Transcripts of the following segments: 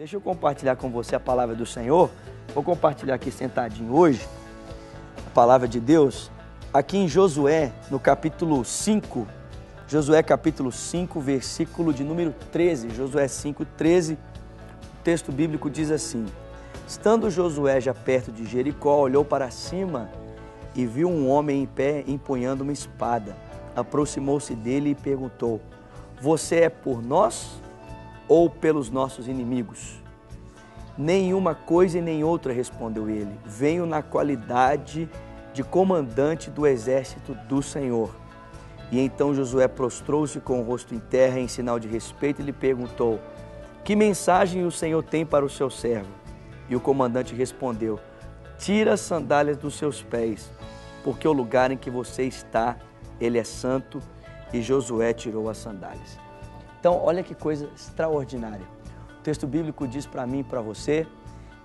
Deixa eu compartilhar com você a palavra do Senhor. Vou compartilhar aqui sentadinho hoje a palavra de Deus. Aqui em Josué, no capítulo 5, Josué capítulo 5, versículo de número 13. Josué 5, 13, o texto bíblico diz assim: Estando Josué já perto de Jericó, olhou para cima e viu um homem em pé empunhando uma espada. Aproximou-se dele e perguntou: Você é por nós ou pelos nossos inimigos? Nenhuma coisa e nem outra, respondeu ele. Venho na qualidade de comandante do exército do Senhor. E então Josué prostrou-se com o rosto em terra em sinal de respeito e lhe perguntou: Que mensagem o Senhor tem para o seu servo? E o comandante respondeu: Tira as sandálias dos seus pés, porque o lugar em que você está, ele é santo. E Josué tirou as sandálias. Então, olha que coisa extraordinária. O texto bíblico diz para mim e para você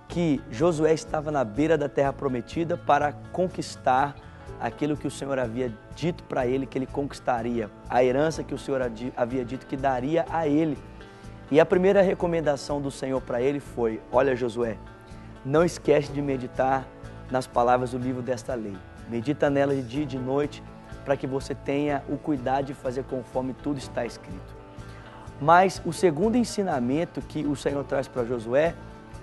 que Josué estava na beira da terra prometida para conquistar aquilo que o Senhor havia dito para ele que ele conquistaria, a herança que o Senhor havia dito que daria a ele. E a primeira recomendação do Senhor para ele foi: olha, Josué, não esquece de meditar nas palavras do livro desta lei. Medita nela de dia e de noite, para que você tenha o cuidado de fazer conforme tudo está escrito. Mas o segundo ensinamento que o Senhor traz para Josué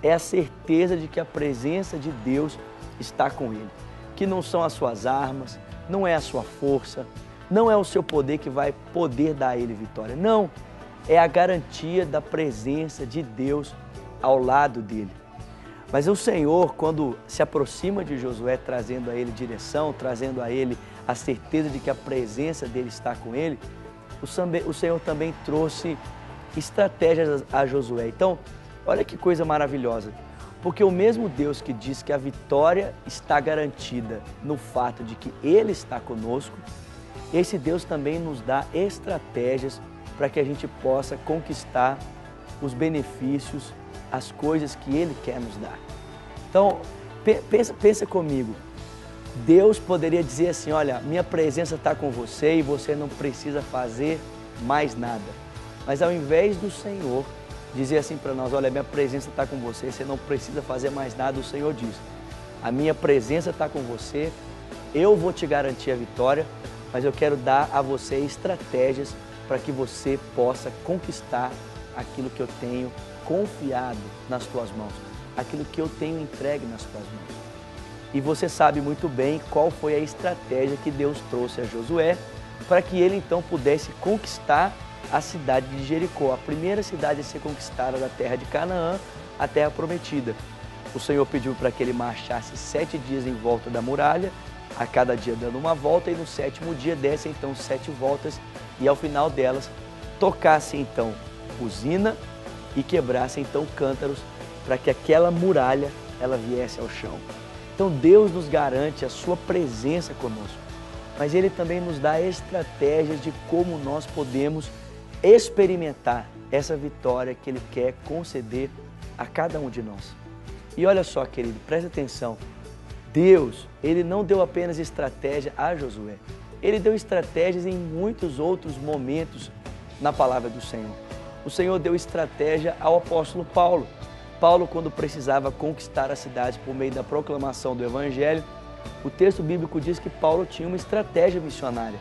é a certeza de que a presença de Deus está com ele. Que não são as suas armas, não é a sua força, não é o seu poder que vai poder dar a ele vitória. Não, é a garantia da presença de Deus ao lado dele. Mas o Senhor, quando se aproxima de Josué, trazendo a ele direção, trazendo a ele a certeza de que a presença dele está com ele, o Senhor também trouxe estratégias a Josué. Então, olha que coisa maravilhosa, porque o mesmo Deus que diz que a vitória está garantida no fato de que Ele está conosco, esse Deus também nos dá estratégias para que a gente possa conquistar os benefícios, as coisas que Ele quer nos dar. Então, pensa comigo. Deus poderia dizer assim: olha, minha presença está com você e você não precisa fazer mais nada. Mas ao invés do Senhor dizer assim para nós: olha, minha presença está com você, você não precisa fazer mais nada, o Senhor diz: a minha presença está com você, eu vou te garantir a vitória, mas eu quero dar a você estratégias para que você possa conquistar aquilo que eu tenho confiado nas tuas mãos, aquilo que eu tenho entregue nas tuas mãos. E você sabe muito bem qual foi a estratégia que Deus trouxe a Josué para que ele então pudesse conquistar a cidade de Jericó, a primeira cidade a ser conquistada da terra de Canaã, a terra prometida. O Senhor pediu para que ele marchasse 7 dias em volta da muralha, a cada dia dando uma volta, e no 7º dia desse então 7 voltas, e ao final delas tocasse então buzina e quebrasse então cântaros, para que aquela muralha ela viesse ao chão. Então Deus nos garante a sua presença conosco, mas Ele também nos dá estratégias de como nós podemos experimentar essa vitória que Ele quer conceder a cada um de nós. E olha só, querido, presta atenção, Deus, Ele não deu apenas estratégia a Josué, Ele deu estratégias em muitos outros momentos na palavra do Senhor. O Senhor deu estratégia ao apóstolo Paulo. Paulo, quando precisava conquistar a cidade por meio da proclamação do Evangelho, o texto bíblico diz que Paulo tinha uma estratégia missionária.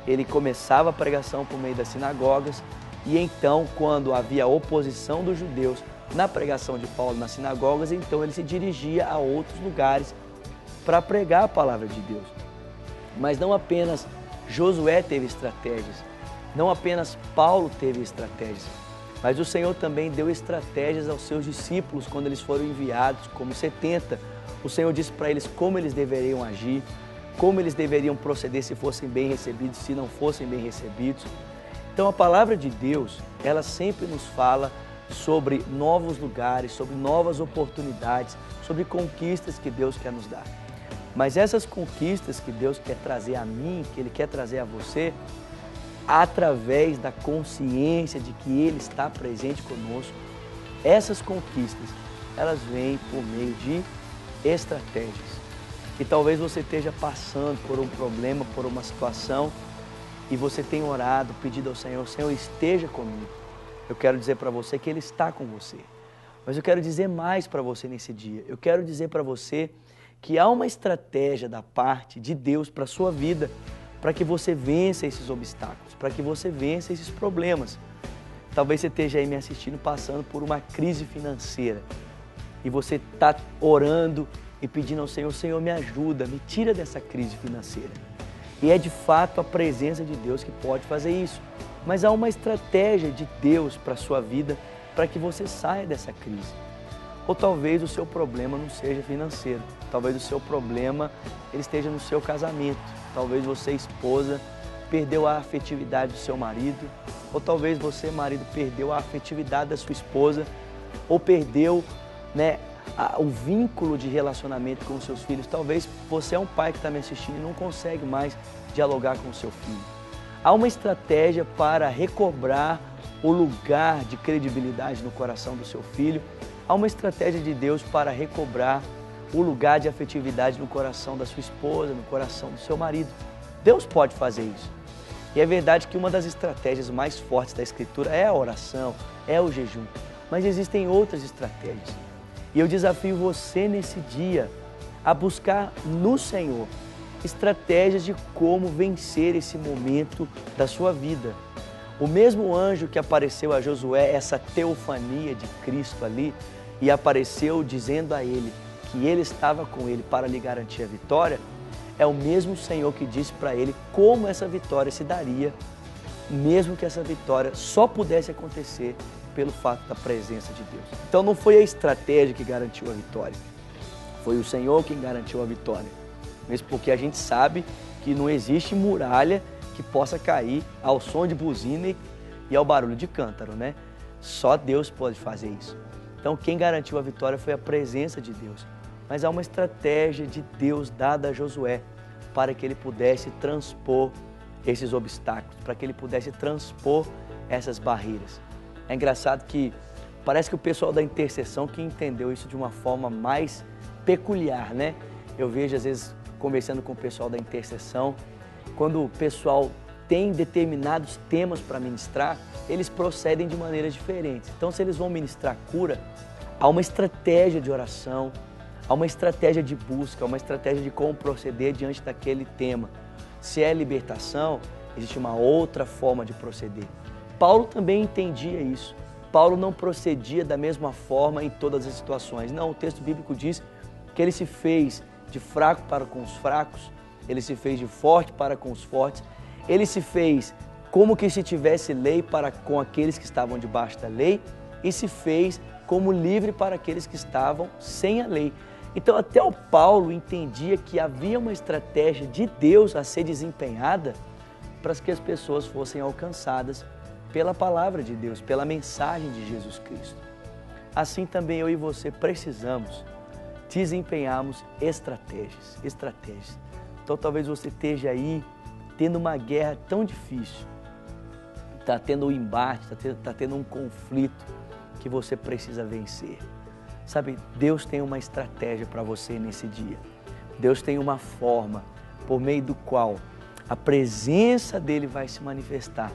Ele começava a pregação por meio das sinagogas e então, quando havia oposição dos judeus na pregação de Paulo nas sinagogas, então ele se dirigia a outros lugares para pregar a palavra de Deus. Mas não apenas Josué teve estratégias, não apenas Paulo teve estratégias, mas o Senhor também deu estratégias aos seus discípulos quando eles foram enviados como 70. O Senhor disse para eles como eles deveriam agir, como eles deveriam proceder se fossem bem recebidos, se não fossem bem recebidos. Então a palavra de Deus, ela sempre nos fala sobre novos lugares, sobre novas oportunidades, sobre conquistas que Deus quer nos dar. Mas essas conquistas que Deus quer trazer a mim, que Ele quer trazer a você, através da consciência de que Ele está presente conosco, essas conquistas, elas vêm por meio de estratégias. E talvez você esteja passando por um problema, por uma situação, e você tenha orado, pedido ao Senhor: Senhor, esteja comigo. Eu quero dizer para você que Ele está com você. Mas eu quero dizer mais para você nesse dia. Eu quero dizer para você que há uma estratégia da parte de Deus para a sua vida, para que você vença esses obstáculos, para que você vença esses problemas. Talvez você esteja aí me assistindo passando por uma crise financeira e você está orando e pedindo ao Senhor, Senhor, me ajuda, me tira dessa crise financeira. E é de fato a presença de Deus que pode fazer isso. Mas há uma estratégia de Deus para a sua vida para que você saia dessa crise. Ou talvez o seu problema não seja financeiro. Talvez o seu problema ele esteja no seu casamento. Talvez você, esposa, perdeu a afetividade do seu marido. Ou talvez você, marido, perdeu a afetividade da sua esposa. Ou perdeu, o vínculo de relacionamento com os seus filhos. Talvez você é um pai que está me assistindo e não consegue mais dialogar com o seu filho. Há uma estratégia para recobrar o lugar de credibilidade no coração do seu filho. Há uma estratégia de Deus para recobrar o lugar de afetividade no coração da sua esposa, no coração do seu marido. Deus pode fazer isso. E é verdade que uma das estratégias mais fortes da Escritura é a oração, é o jejum. Mas existem outras estratégias. E eu desafio você nesse dia a buscar no Senhor estratégias de como vencer esse momento da sua vida. O mesmo anjo que apareceu a Josué, essa teofania de Cristo ali, e apareceu dizendo a ele que ele estava com ele para lhe garantir a vitória, é o mesmo Senhor que disse para ele como essa vitória se daria, mesmo que essa vitória só pudesse acontecer pelo fato da presença de Deus. Então não foi a estratégia que garantiu a vitória, foi o Senhor quem garantiu a vitória. Mesmo porque a gente sabe que não existe muralha que possa cair ao som de buzina e ao barulho de cântaro, né? Só Deus pode fazer isso. Então quem garantiu a vitória foi a presença de Deus. Mas há uma estratégia de Deus dada a Josué para que ele pudesse transpor esses obstáculos, para que ele pudesse transpor essas barreiras. É engraçado que parece que o pessoal da intercessão que entendeu isso de uma forma mais peculiar, né? Eu vejo às vezes conversando com o pessoal da intercessão, quando o pessoal tem determinados temas para ministrar, eles procedem de maneiras diferentes. Então, se eles vão ministrar cura, há uma estratégia de oração, há uma estratégia de busca, há uma estratégia de como proceder diante daquele tema. Se é libertação, existe uma outra forma de proceder. Paulo também entendia isso. Paulo não procedia da mesma forma em todas as situações. Não, o texto bíblico diz que ele se fez de fraco para com os fracos, ele se fez de forte para com os fortes, ele se fez como que se tivesse lei para com aqueles que estavam debaixo da lei e se fez como livre para aqueles que estavam sem a lei. Então até o Paulo entendia que havia uma estratégia de Deus a ser desempenhada para que as pessoas fossem alcançadas pela palavra de Deus, pela mensagem de Jesus Cristo. Assim também eu e você precisamos desempenharmos estratégias. Então talvez você esteja aí tendo uma guerra tão difícil, está tendo um embate, está tendo um conflito que você precisa vencer. Sabe, Deus tem uma estratégia para você nesse dia. Deus tem uma forma por meio do qual a presença dele vai se manifestar,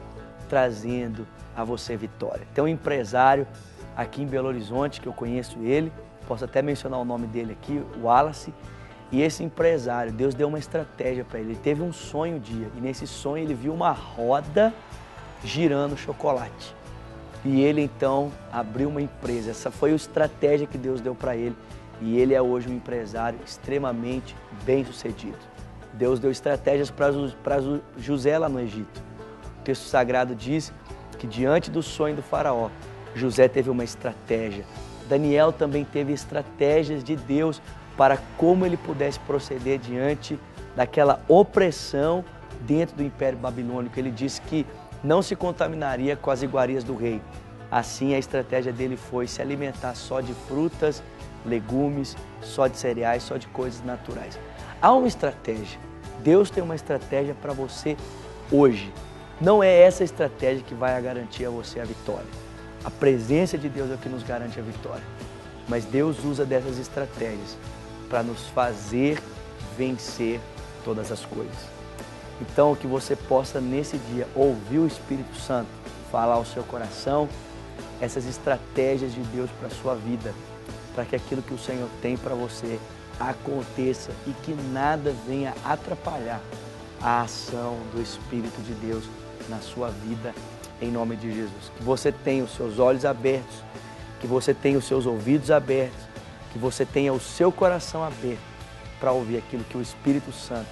trazendo a você vitória. Tem um empresário aqui em Belo Horizonte, que eu conheço ele, posso até mencionar o nome dele aqui, o Wallace, e esse empresário, Deus deu uma estratégia para ele. Ele teve um sonho um dia, e nesse sonho ele viu uma roda girando chocolate. E ele então abriu uma empresa. Essa foi a estratégia que Deus deu para ele, e ele é hoje um empresário extremamente bem-sucedido. Deus deu estratégias para José lá no Egito. O texto sagrado diz que diante do sonho do faraó, José teve uma estratégia. Daniel também teve estratégias de Deus para como ele pudesse proceder diante daquela opressão dentro do Império Babilônico. Ele disse que não se contaminaria com as iguarias do rei. Assim, a estratégia dele foi se alimentar só de frutas, legumes, só de cereais, só de coisas naturais. Há uma estratégia. Deus tem uma estratégia para você hoje. Não é essa estratégia que vai garantir a você a vitória. A presença de Deus é o que nos garante a vitória. Mas Deus usa dessas estratégias para nos fazer vencer todas as coisas. Então, que você possa nesse dia ouvir o Espírito Santo falar ao seu coração essas estratégias de Deus para a sua vida, para que aquilo que o Senhor tem para você aconteça e que nada venha atrapalhar a ação do Espírito de Deus na sua vida, em nome de Jesus. Que você tenha os seus olhos abertos, que você tenha os seus ouvidos abertos, que você tenha o seu coração aberto para ouvir aquilo que o Espírito Santo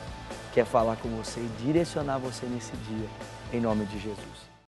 quer falar com você e direcionar você nesse dia, em nome de Jesus.